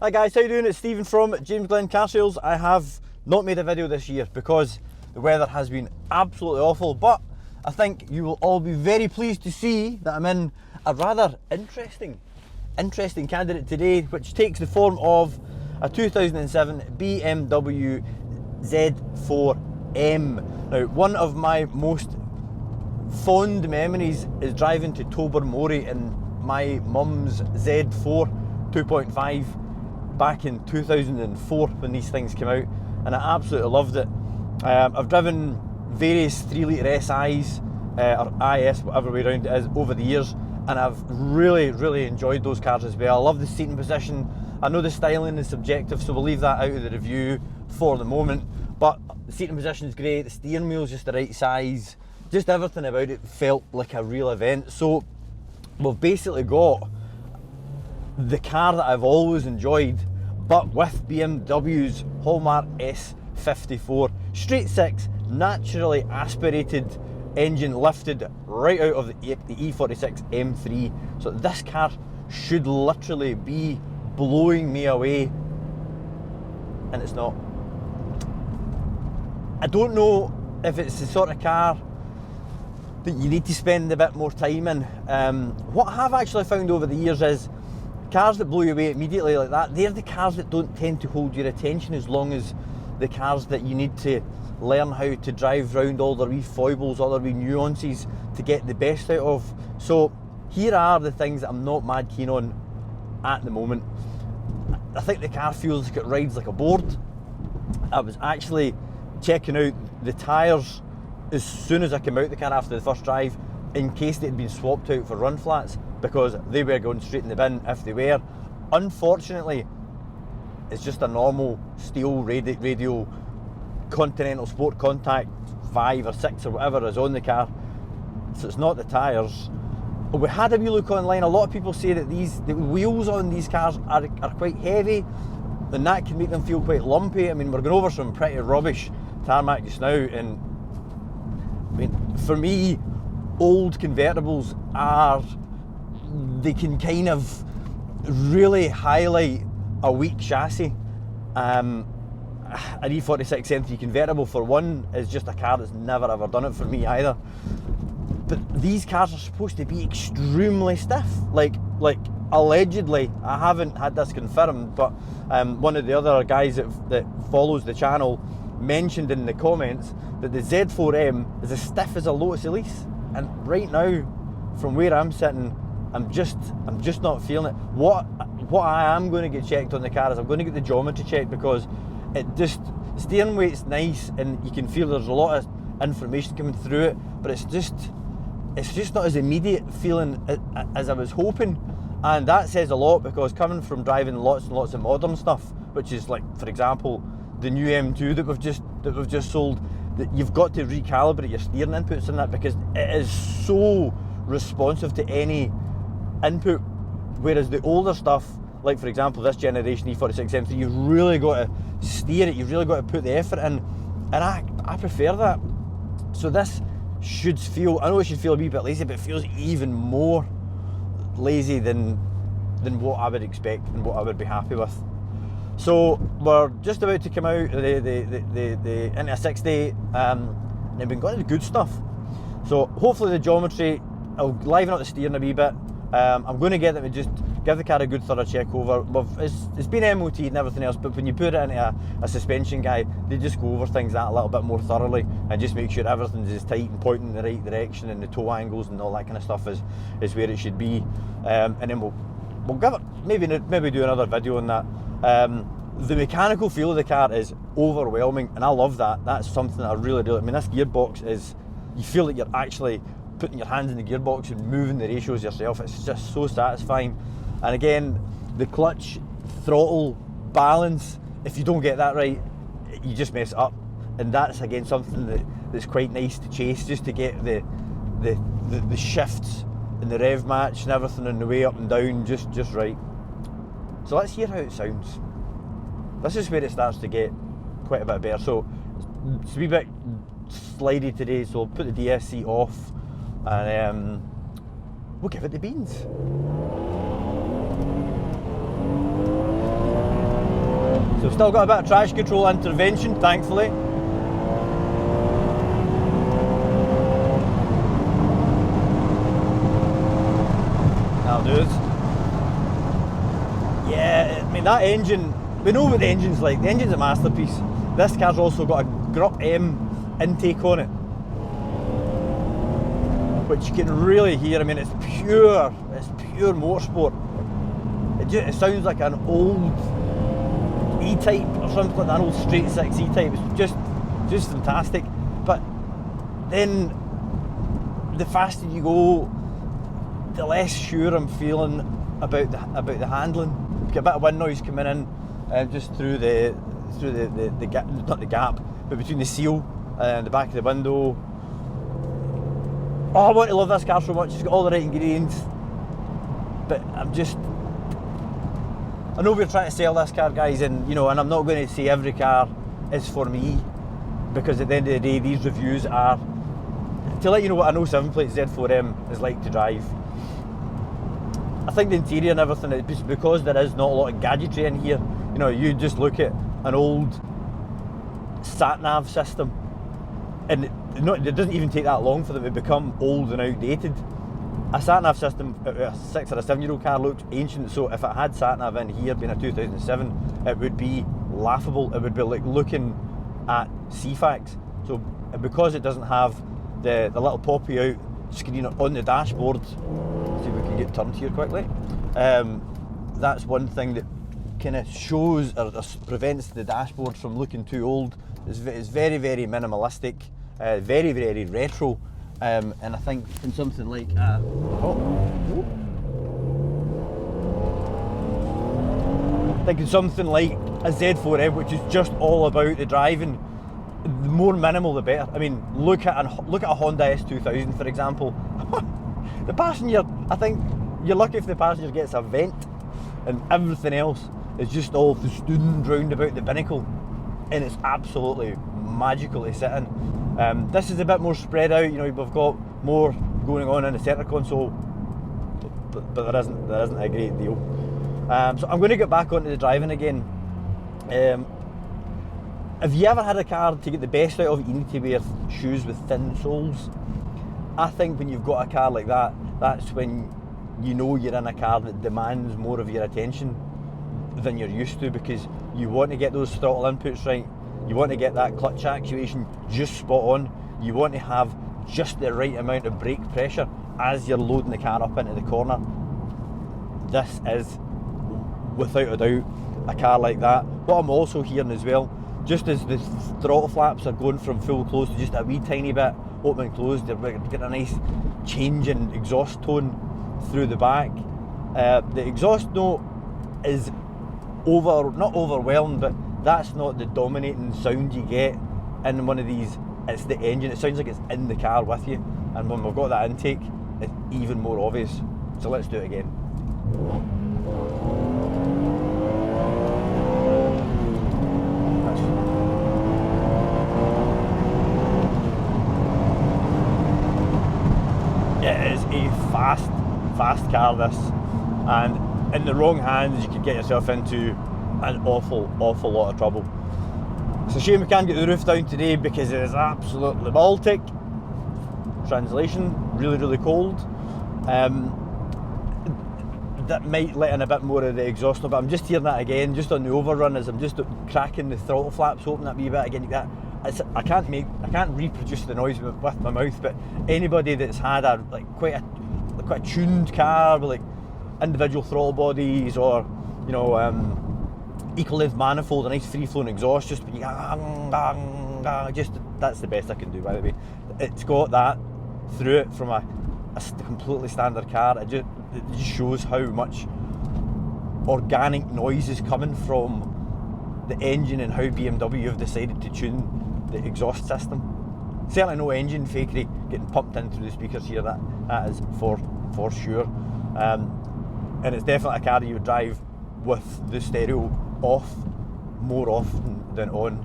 Hi guys, how you doing? It's Stephen from James Glenn Car Sales. I have not made a video this year because the weather has been absolutely awful, but I think you will all be very pleased to see that I'm in a rather interesting candidate today, which takes the form of a 2007 BMW Z4M. Now, one of my most fond memories is driving to Tobermory in my mum's Z4 2.5 back in 2004 when these things came out, and I absolutely loved it. I've driven various 3 litre SIs or IS, whatever way around it is, over the years, and I've really enjoyed those cars as well. I love the seating position. I know the styling is subjective, so we'll leave that out of the review for the moment, but the seating position is great, the steering wheel is just the right size, just everything about it felt like a real event. So we've basically got the car that I've always enjoyed, but with BMW's hallmark S54 straight six, naturally aspirated engine lifted right out of the E86 M3. So this car should literally be blowing me away, and it's not. I don't know if it's the sort of car that you need to spend a bit more time in. What I have actually found over the years is cars that blow you away immediately like that, they're the cars that don't tend to hold your attention as long as the cars that you need to learn how to drive around all their wee foibles, all their wee nuances to get the best out of. So here are the things that I'm not mad keen on at the moment. I think the car feels like it rides like a board. I was actually checking out the tyres as soon as I came out the car after the first drive, in case they had been swapped out for run flats, because they were going straight in the bin if they were. Unfortunately, it's just a normal steel radial Continental Sport Contact 5 or 6 or whatever is on the car, so it's not the tyres. We had a wee look online. A lot of people say that the wheels on these cars are quite heavy, and that can make them feel quite lumpy. I mean, we're going over some pretty rubbish tarmac just now, and I mean, for me, old convertibles they can kind of really highlight a weak chassis. An E86 M3 convertible, for one, is just a car that's never ever done it for me either. But these cars are supposed to be extremely stiff, like allegedly. I haven't had this confirmed, but one of the other guys that follows the channel mentioned in the comments that the Z4M is as stiff as a Lotus Elise, and right now, from where I'm sitting, I'm just not feeling it. What I am going to get checked on the car is I'm going to get the geometry checked, because steering weight's nice and you can feel there's a lot of information coming through it, but it's just not as immediate feeling as I was hoping. And that says a lot, because coming from driving lots and lots of modern stuff, which is like, for example, the new M2 that we've just sold, that you've got to recalibrate your steering inputs in that, because it is so responsive to any input, whereas the older stuff, like for example this generation E86 M3, you've really got to steer it, you've really got to put the effort in, and I prefer that. So this should feel, I know it should feel a wee bit lazy, but it feels even more lazy than what I would expect and what I would be happy with. So we're just about to come out the into a 60, and we've been going to the good stuff. So hopefully the geometry will liven up the steering a wee bit. I'm going to get them to just give the car a good thorough check over. It's been MOT and everything else, but when you put it into a suspension guy, they just go over things that a little bit more thoroughly and just make sure everything's as tight and pointing in the right direction, and the toe angles and all that kind of stuff is where it should be. And then we'll give it, maybe do another video on that. The mechanical feel of the car is overwhelming, and I love that. That's something I really, I mean, this gearbox is, you feel like you're actually putting your hands in the gearbox and moving the ratios yourself. It's just so satisfying. And again, the clutch throttle balance, if you don't get that right, you just mess it up. And that's again something that's quite nice to chase, just to get the shifts and the rev match and everything on the way up and down just right. So let's hear how it sounds. This is where it starts to get quite a bit better. So it's a wee bit slidey today, so I'll put the DSC off and we'll give it the beans. Still got a bit of traction control intervention, thankfully. That'll do it. Yeah, I mean that engine, we know what the engine's like. The engine's a masterpiece. This car's also got a Grupp M intake on it, which you can really hear. I mean, it's pure motorsport. It sounds like an old E-Type or something like that, an old straight six E-Type. It's just fantastic. But then the faster you go, the less sure I'm feeling about the handling. You get a bit of wind noise coming in just through the gap, not the gap, but between the seal and the back of the window. Oh, I want to love this car so much. It's got all the right ingredients, but I know we're trying to sell this car, guys, and and I'm not going to say every car is for me, because at the end of the day, these reviews are to let you know what an 07 plate Z4M is like to drive. I think the interior and everything, it's because there is not a lot of gadgetry in here. You just look at an old sat-nav system, and it doesn't even take that long for them to become old and outdated. A sat-nav system, a 6 or a 7-year-old car looks ancient, so if it had sat-nav in here being a 2007, it would be laughable. It would be like looking at CFAX. So because it doesn't have the little poppy out screen on the dashboard, see if we can get turned here quickly, that's one thing that kind of shows or prevents the dashboard from looking too old. It's very, very minimalistic, very, very retro, and I think in something like a Z4M, which is just all about the driving, the more minimal the better. I mean, look at a Honda S2000, for example. The passenger, I think you're lucky if the passenger gets a vent, and everything else is just all festooned round about the binnacle, and it's absolutely magical to sit in. This is a bit more spread out. We've got more going on in the centre console, but there isn't a great deal. So I'm going to get back onto the driving again. Have you ever had a car to get the best out of it, you need to wear shoes with thin soles? I think when you've got a car like that, that's when you're in a car that demands more of your attention than you're used to, because you want to get those throttle inputs right, you want to get that clutch actuation just spot on, you want to have just the right amount of brake pressure as you're loading the car up into the corner. This is, without a doubt, a car like that. What I'm also hearing as well, just as the throttle flaps are going from full close to just a wee tiny bit open and closed, they're getting a nice change in exhaust tone through the back. The exhaust note is not overwhelmed, but that's not the dominating sound you get in one of these. It's the engine. It sounds like it's in the car with you, and when we've got that intake, it's even more obvious. So let's do it again. It is a fast car, this, and in the wrong hands you could get yourself into an awful lot of trouble. It's a shame we can't get the roof down today because it is absolutely Baltic. Translation, really cold. That might let in a bit more of the exhaust, but I'm just hearing that again, just on the overrun, as I'm just cracking the throttle flaps open that wee bit again. I can't reproduce the noise with my mouth, but anybody that's had quite a tuned car with individual throttle bodies, or equal length manifold, a nice free flowing exhaust, just when you just, that's the best I can do, by the way. It's got that through it from a completely standard car. It just shows how much organic noise is coming from the engine and how BMW have decided to tune the exhaust system. Certainly no engine fakery getting pumped in through the speakers here, that is for sure. And it's definitely a car that you would drive with the stereo off more often than on.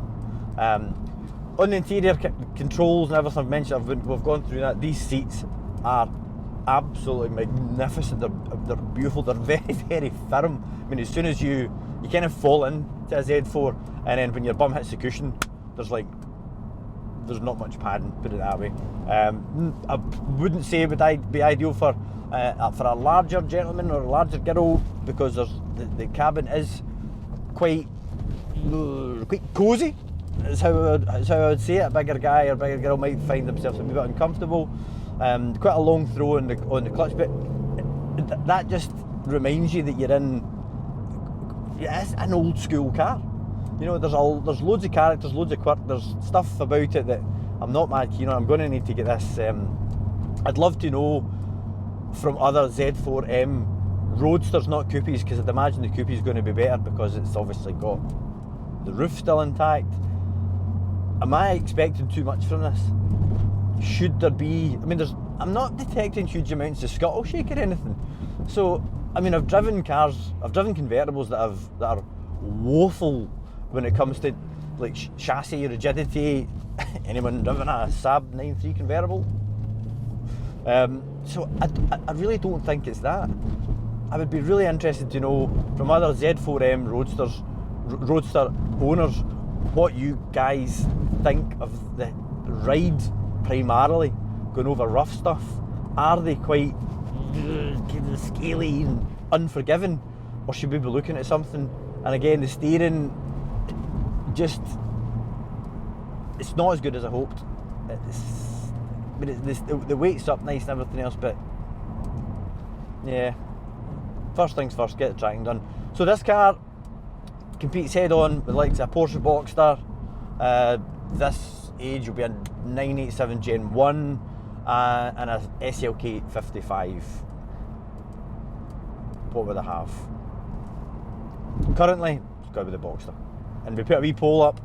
On the interior controls and everything I've mentioned, we've gone through that. These seats are absolutely magnificent. They're beautiful. They're very firm. I mean, as soon as you kind of fall into a Z4, and then when your bum hits the cushion, there's not much padding, put it that way. I wouldn't say it would be ideal for a larger gentleman or a larger girl, because the cabin is quite cosy. Is how I would say it. A bigger guy or bigger girl might find themselves a wee bit uncomfortable. Quite a long throw on the clutch, but that just reminds you that you're in. Yeah, it's an old school car. You know, there's loads of characters, loads of quirk. There's stuff about it that I'm not mad keen on. I'm going to need to get this. I'd love to know from other Z4M Roadsters, not coupes, because I'd imagine the coupe is going to be better because it's obviously got the roof still intact. Am I expecting too much from this? Should there be? I mean, I'm not detecting huge amounts of scuttle shake or anything. So, I mean, I've driven convertibles that are woeful when it comes to like chassis rigidity. Anyone driven a Saab 9.3 convertible? So I really don't think it's that. I would be really interested to know from other Z4M Roadster owners what you guys think of the ride, primarily going over rough stuff. Are they quite kind of scaly and unforgiving, or should we be looking at something? And again, the steering, it's not as good as I hoped. The weight's up nice and everything else, but yeah, first things first, get the tracking done. So this car competes head on with like a Porsche Boxster. This age will be a 987 Gen 1 and a SLK 55. What would I have? Currently, it's got to be the Boxster. And we put a wee poll up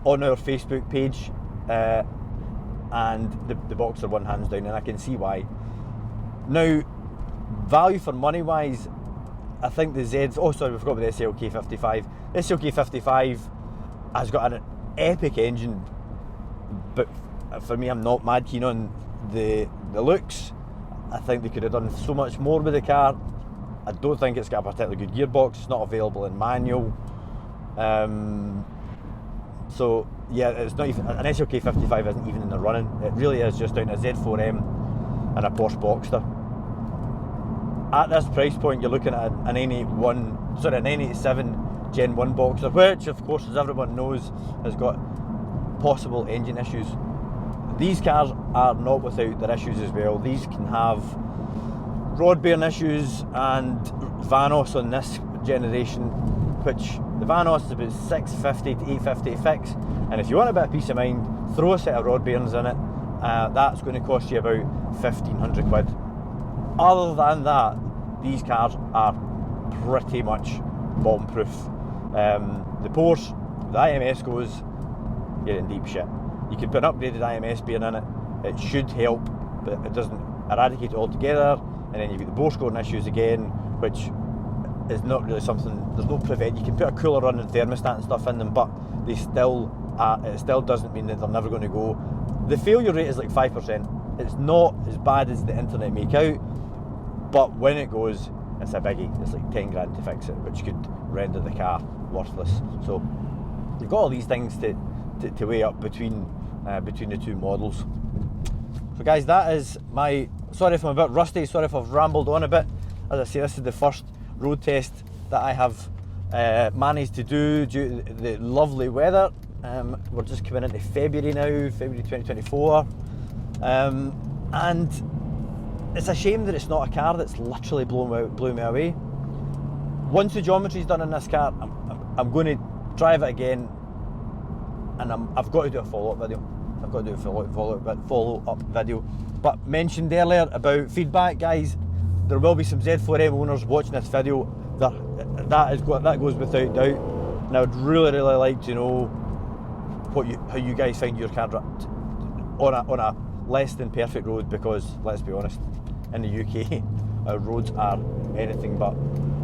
on our Facebook page, and the Boxster won hands down, and I can see why. Now, value for money wise, I think the Zs, we forgot about the SLK 55. The SLK 55 has got an epic engine, but for me, I'm not mad keen on the looks. I think they could have done so much more with the car. I don't think it's got a particularly good gearbox. It's not available in manual. So yeah, it's not even an SLK 55 isn't even in the running. It really is just down to a Z4M and a Porsche Boxster. At this price point, you're looking at an 987 Gen 1 Boxster, which of course, as everyone knows, has got possible engine issues. These cars are not without their issues as well. These can have rod bearing issues and Vanos on this generation, which the Vanos is about 650 to 850 to fix, and if you want a bit of peace of mind, throw a set of rod bearings in it. That's going to cost you about 1,500 quid. Other than that, these cars are pretty much bomb-proof. The Porsche, the IMS goes, you're in deep shit. You can put an upgraded IMS bearing in it. It should help, but it doesn't eradicate it altogether. And then you've got the bore scoring issues again, which is not really something. There's no prevent. You can put a cooler running thermostat and stuff in them, but it still doesn't mean that they're never going to go. The failure rate is like 5%. It's not as bad as the internet make out, but when it goes, it's a biggie. It's like 10 grand to fix it, which could render the car worthless. So you've got all these things to weigh up between the two models. So guys, that is my, sorry if I'm a bit rusty, sorry if I've rambled on a bit. As I say, this is the first road test that I have managed to do due to the lovely weather. We're just coming into February now, February 2024, and it's a shame that it's not a car that's literally blew me away. Once the geometry's done in this car, I'm going to drive it again, and I've got to do a follow-up video. I've got to do a follow-up video. But mentioned earlier about feedback, guys, there will be some Z4M owners watching this video. That goes without doubt, and I would really like to know how you guys find your car on a less than perfect road, because let's be honest, in the UK our roads are anything but.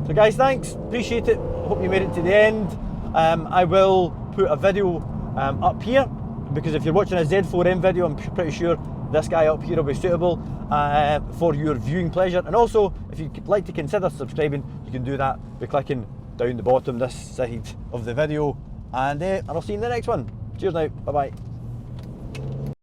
So guys, thanks, appreciate it, hope you made it to the end. I will put a video up here, because if you're watching a Z4M video, I'm pretty sure this guy up here will be suitable for your viewing pleasure. And also, if you'd like to consider subscribing, you can do that by clicking down the bottom this side of the video and I'll see you in the next one. Cheers now, bye bye.